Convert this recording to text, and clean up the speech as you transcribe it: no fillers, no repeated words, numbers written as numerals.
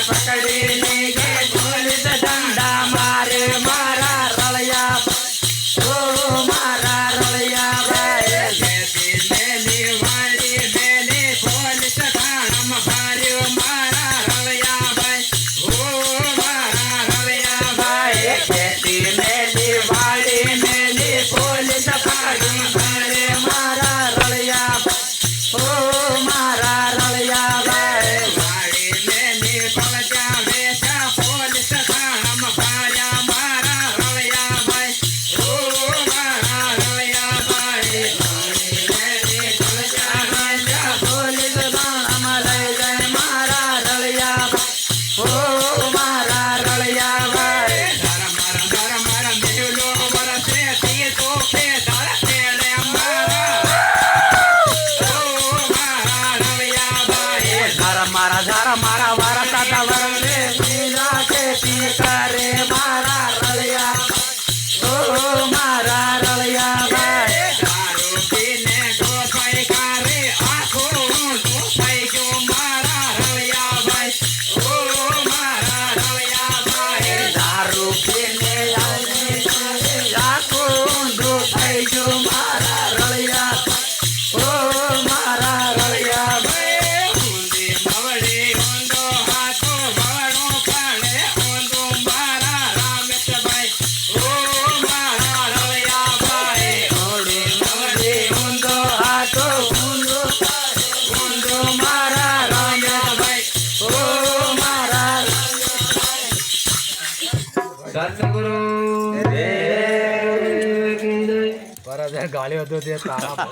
પકડીને કે પોલીસ દંડા મારે મારા રળિયા ઓ મારા રળિયા ભાઈ જેથી મેલી વાળી મેલી પોલીસ થાણામાં ફાર્યો મારા રળિયા ભાઈ ઓ મારા રળિયા ભાઈ જેથી મેલી વાળી મેલી પોલીસ થાણામાં ફાર્યો મારા રળિયા ઓ મારા રળિયા ભાઈ વાળી મેલી પવજા વેચા પોલીસ થાણામાં ફાર્યા મારા રળિયા ભાઈ ઓ મારા રળિયા ભાઈ વાળી મેલી પવજા વેચા પોલીસ થાણામાં લઈ જાય મારા રળિયા ઓ મારા રળિયા ભાઈ ધર્મ મેલો વરસે તી તો કે ધર ખેડે મારા મારા વારતા વરસે પીલા ખેતી કરે મારા રળિયા ઓ મારા રળિયા ભાઈ દારૂ પીને ડોફાઈ કરે આખો ડોફાઈ ગયો મારા રળિયા ભાઈ ઓ મારા રળિયા ભાઈ દારૂ પીને આખો ડોફાઈ ગયો મારા રળિયા ઓ મારા રળિયા ભાઈ સતગુરુ ગાળ્યો હતો તે તારા